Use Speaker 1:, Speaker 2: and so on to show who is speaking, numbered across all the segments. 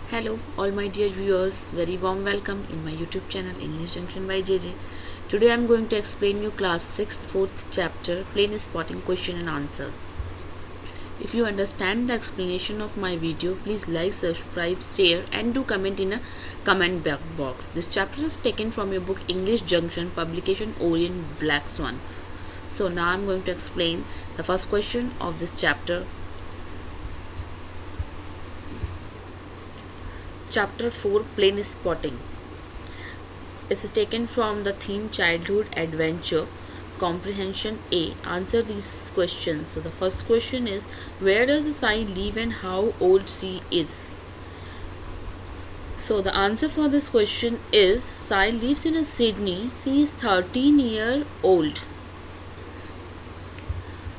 Speaker 1: Hello, all my dear viewers. Very warm welcome in my YouTube channel English Junction by JJ. Today I am going to explain you class 6th 4th chapter Plane Spotting question and answer. If you understand the explanation of my video, please like, subscribe, share and do comment in a comment box. This chapter is taken from your book English Junction, publication Orient Black Swan. So now I am going to explain the first question of this chapter. Chapter 4 Plane Spotting is taken from the theme Childhood Adventure. Comprehension A. Answer these questions. So the first question is, where does Sai live and how old she is? So the answer for this question is, Sai lives in Sydney. She is 13-year old.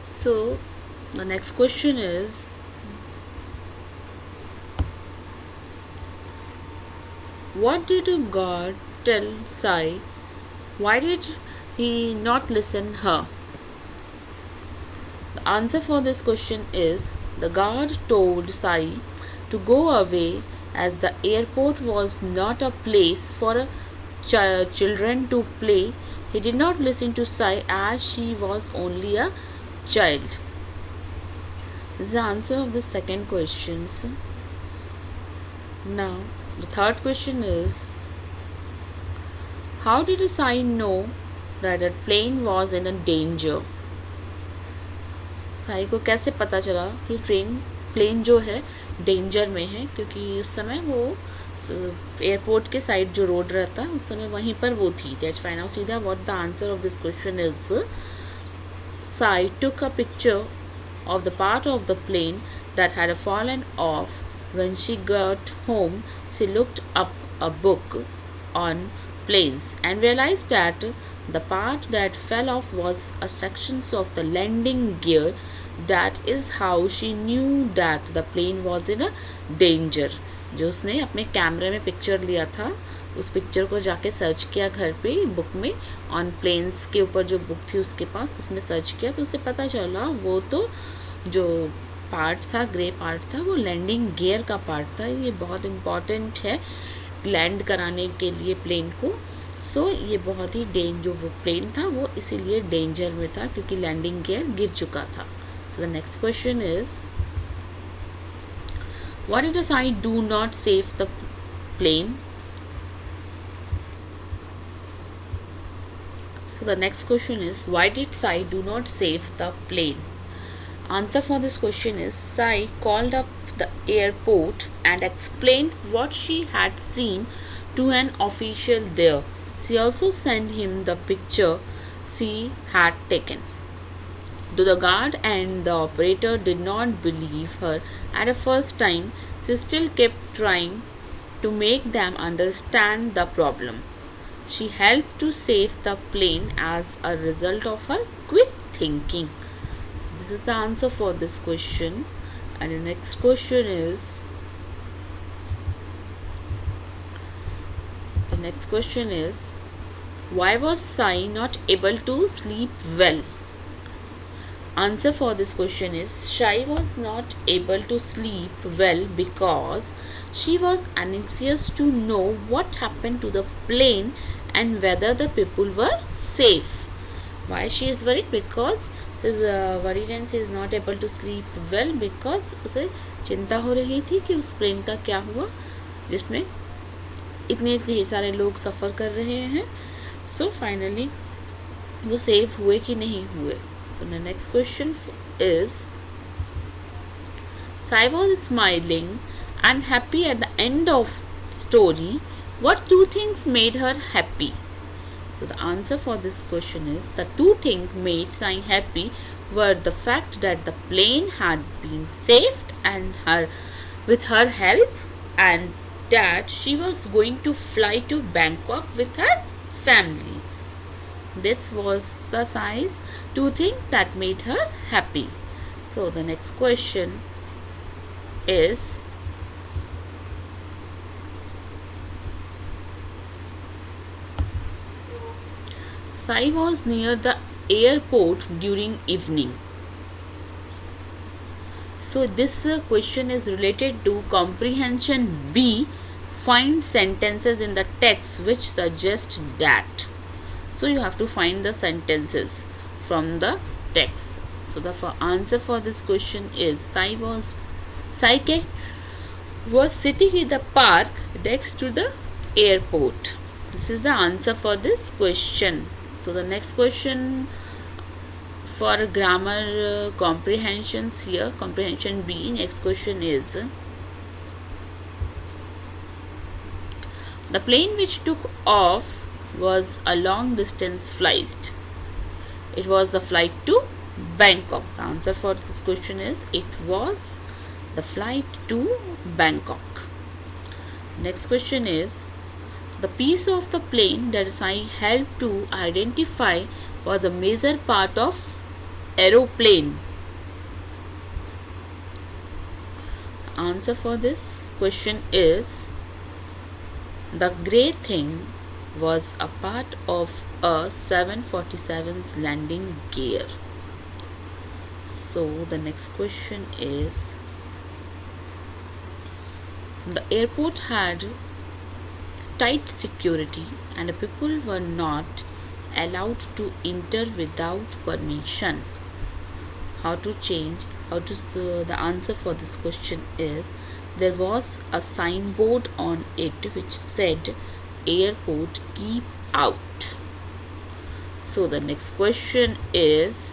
Speaker 1: So the next question is, what did God tell Sai? Why did he not listen her? The answer for this question is, the God told Sai to go away as the airport was not a place for children to play. He did not listen to Sai as she was only a child. This is the answer of the second question. Now the third question is, how did Sai know that the plane was in a danger? Sai को कैसे पता चला कि plane जो है danger में है, क्योंकि उस समय वो एयरपोर्ट के साइड जो रोड रहता है उस समय वहीं पर वो थी. Let's find out सीधा what the answer of this question is. Sai took a picture of the part of the plane that had fallen off. When she got home, she looked up a book on planes and realized that the part that fell off was a section of the landing gear. That is how she knew that the plane was in a danger. जो उसने अपने कैमरे में picture लिया था, उस picture को जाके सर्च किया घर पे बुक में, ऑन प्लेन्स के ऊपर जो बुक थी उसके पास, उसमें सर्च किया तो उसे पता चला वो तो जो पार्ट था, ग्रे पार्ट था, वो लैंडिंग गियर का पार्ट था. ये बहुत इम्पॉर्टेंट है लैंड कराने के लिए प्लेन को. सो ये बहुत ही जो वो प्लेन था वो इसीलिए डेंजर में था क्योंकि लैंडिंग गियर गिर चुका था. So the next question is, what did Sai do not save the plane? So the next question is, why did Sai do not save the plane? Answer for this question is, Sai called up the airport and explained what she had seen to an official there. She also sent him the picture she had taken. Though the guard and the operator did not believe her at the first time, she still kept trying to make them understand the problem. She helped to save the plane as a result of her quick thinking. This is the answer for this question. And the next question is, why was Sai not able to sleep well? Answer for this question is, Sai was not able to sleep well because she was anxious to know what happened to the plane and whether the people were safe. Why she is worried? Because she is worried and she is not able to sleep well because उसे चिंता हो रही थी कि उस plane का क्या हुआ जिसमें इतने ढेर सारे लोग सफ़र कर रहे हैं. सो फाइनली वो सेफ हुए कि नहीं हुए. So the next question is, Sai was smiling and happy at the end of story. What two things made her happy? So the answer for this question is, the two things made Sai happy were the fact that the plane had been saved and with her help, and that she was going to fly to Bangkok with her family. This was the Sai's two things that made her happy. So the next question is, Sai was near the airport during evening. So this question is related to comprehension B. Find sentences in the text which suggest that. So you have to find the sentences from the text. So the answer for this question is Saike was sitting in the park next to the airport. This is the answer for this question. So the next question for grammar comprehensions here, comprehension B. Next question is, the plane which took off was a long distance flight. It was the flight to Bangkok. The answer for this question is, it was the flight to Bangkok. Next question is, the piece of the plane that Sai helped to identify was a major part of aeroplane. The answer for this question is, the grey thing was a part of a 747's landing gear. So the next question is, the airport had tight security and people were not allowed to enter without permission. The answer for this question is, there was a signboard on it which said airport keep out. So the next question is,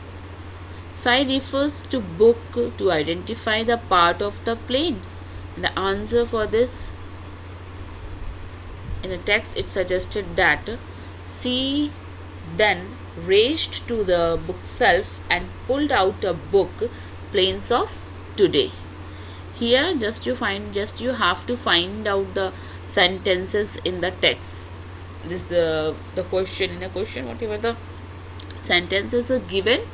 Speaker 1: Sai refers to book to identify the part of the plane. The answer for this, in the text it suggested that she then raced to the bookshelf and pulled out a book, Planes of Today. Here you have to find out the sentences in the text. This the question. In a question, whatever the sentences are given,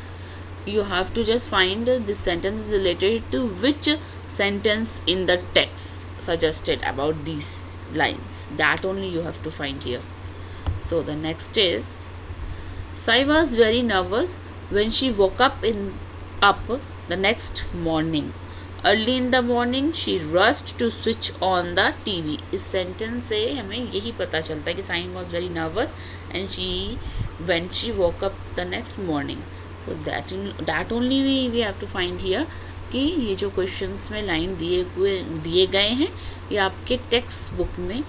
Speaker 1: you have to just find this sentence is related to which sentence in the text suggested about these lines. That only you have to find here. So the next is, Sai was very nervous when she woke up the next morning. Early in the morning she rushed to switch on the TV. इस sentence से हमें यही पता चलता है कि Sai was very nervous and when she woke up the next morning. So that only we have to find here कि ये जो क्वेश्चंस में लाइन दिए गए हैं, ये आपके टेक्स्ट बुक में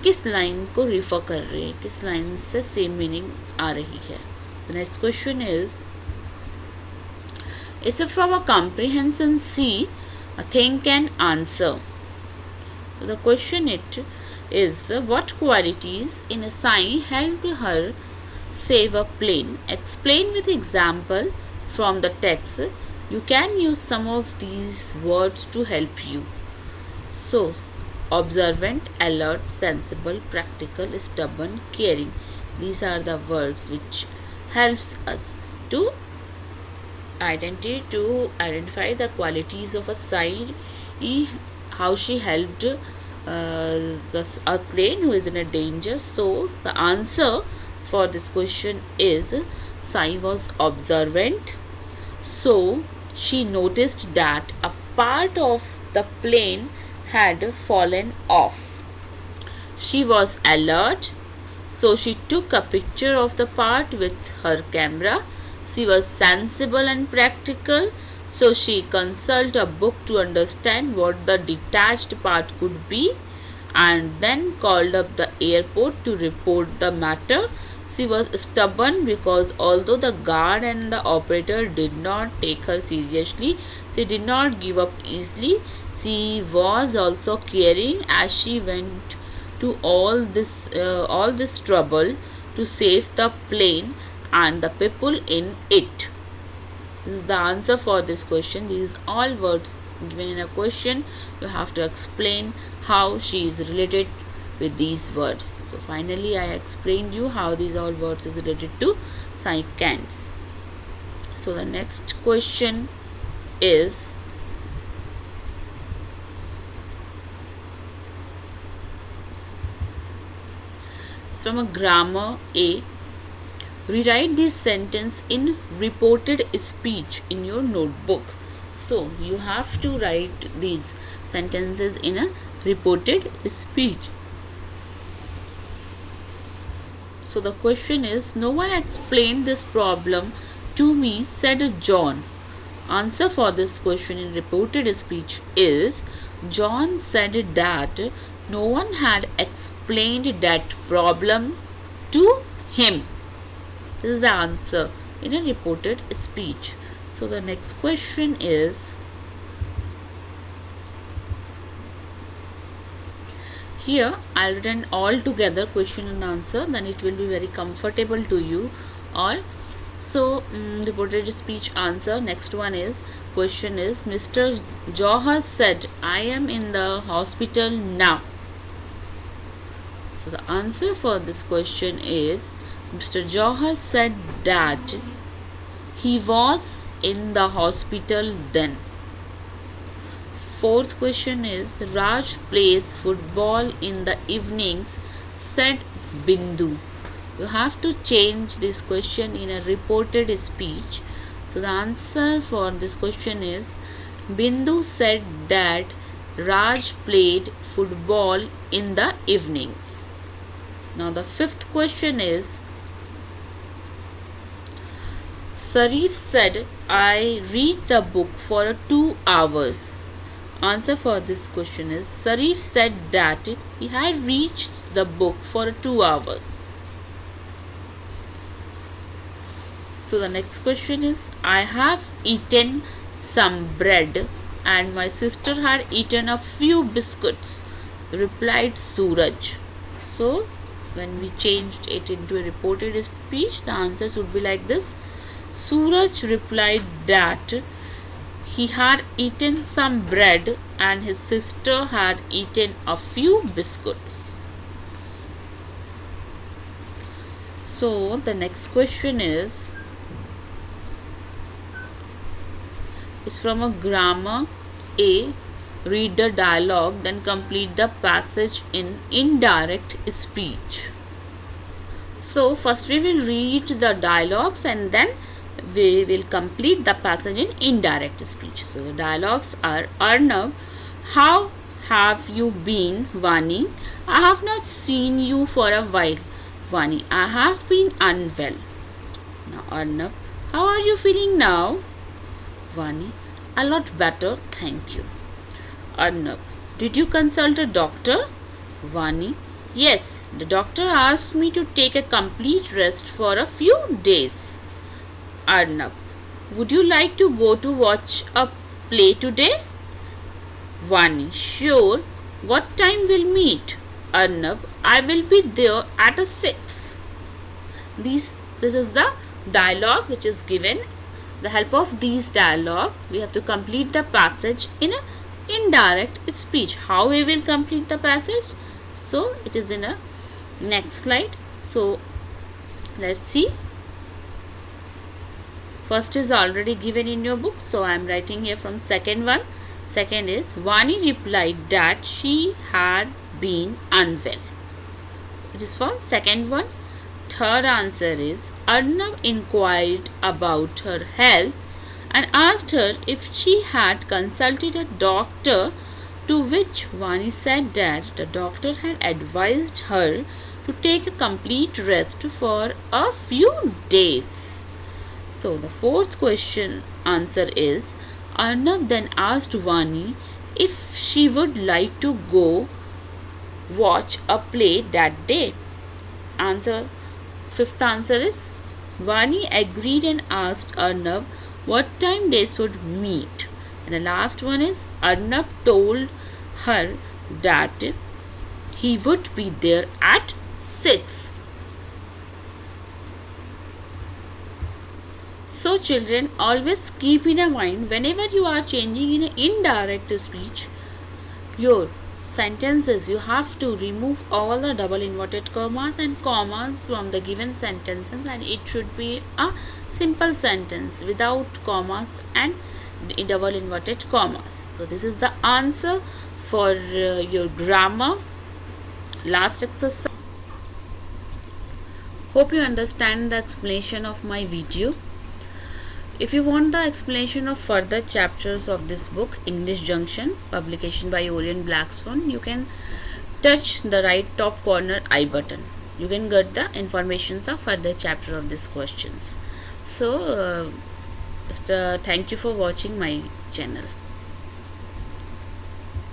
Speaker 1: किस लाइन को रिफर कर रहे हैं, किस लाइन से सेम मीनिंग आ रही है. The next question is from a comprehension C, think and answer. So the question is, what qualities in a Sai helped her save a plane? Explain with example from the text. You can use some of these words to help you. So, observant, alert, sensible, practical, stubborn, caring. These are the words which helps us to identify the qualities of a Sai, how she helped a plane who is in a danger. So the answer for this question is, Sai was observant. So she noticed that a part of the plane had fallen off. She was alert. So she took a picture of the part with her camera. She was sensible and practical. So she consulted a book to understand what the detached part could be and then called up the airport to report the matter. She was stubborn because although the guard and the operator did not take her seriously, she did not give up easily. She was also caring as she went to all this trouble to save the plane and the people in it. This is the answer for this question. These all words given in a question. You have to explain how she is related with these words. So finally I explained you how these all words is related to secants. So the next question is, from a grammar A. Rewrite this sentence in reported speech in your notebook. So you have to write these sentences in a reported speech. So the question is, no one explained this problem to me, said John. Answer for this question in reported speech is, John said that no one had explained that problem to him. This is the answer in a reported speech. So the next question is, here I'll written all together question and answer, then it will be very comfortable to you all. So reported speech answer. Next one is, question is, Mr. Johar said I am in the hospital now. So the answer for this question is, Mr. Johar said that he was in the hospital then. Fourth question is, Raj plays football in the evenings, said Bindu. You have to change this question in a reported speech. So the answer for this question is, Bindu said that Raj played football in the evenings. Now the fifth question is, Sarif said I read the book for 2 hours. Answer for this question is, Sarif said that he had reached the book for 2 hours. So the next question is, I have eaten some bread and my sister had eaten a few biscuits, replied Suraj. So when we changed it into a reported speech, the answers would be like this. Suraj replied that he had eaten some bread and his sister had eaten a few biscuits. So the next question is from a grammar A. Read the dialogue, then complete the passage in indirect speech. So first we will read the dialogues and then we will complete the passage in indirect speech. So the dialogues are, Arnav, how have you been, Vani? I have not seen you for a while. Vani, I have been unwell. Now Arnav, how are you feeling now? Vani, a lot better, thank you. Arnav, did you consult a doctor? Vani, yes, the doctor asked me to take a complete rest for a few days. Arnav, would you like to go to watch a play today? Vani, sure. What time will meet? Arnav, I will be there at 6. This is the dialogue which is given. The help of these dialogue, we have to complete the passage in a indirect speech. How we will complete the passage? So it is in a next slide. So let's see. First is already given in your book, so I am writing here from second one. Second is, Vani replied that she had been unwell. It is for second one. Third answer is, Arnav inquired about her health and asked her if she had consulted a doctor, to which Vani said that the doctor had advised her to take a complete rest for a few days. So the fourth question answer is, Arnav then asked Vani if she would like to go watch a play that day. Fifth answer is, Vani agreed and asked Arnav what time they should meet. And the last one is, Arnav told her that he would be there at 6. So children, always keep in mind, whenever you are changing in an indirect speech, your sentences, you have to remove all the double inverted commas and commas from the given sentences, and it should be a simple sentence without commas and double inverted commas. So this is the answer for your grammar last exercise. Hope you understand the explanation of my video. If you want the explanation of further chapters of this book, English Junction, publication by Orient Blackstone, you can touch the right top corner I button. You can get the informations of further chapter of these questions. So, thank you for watching my channel.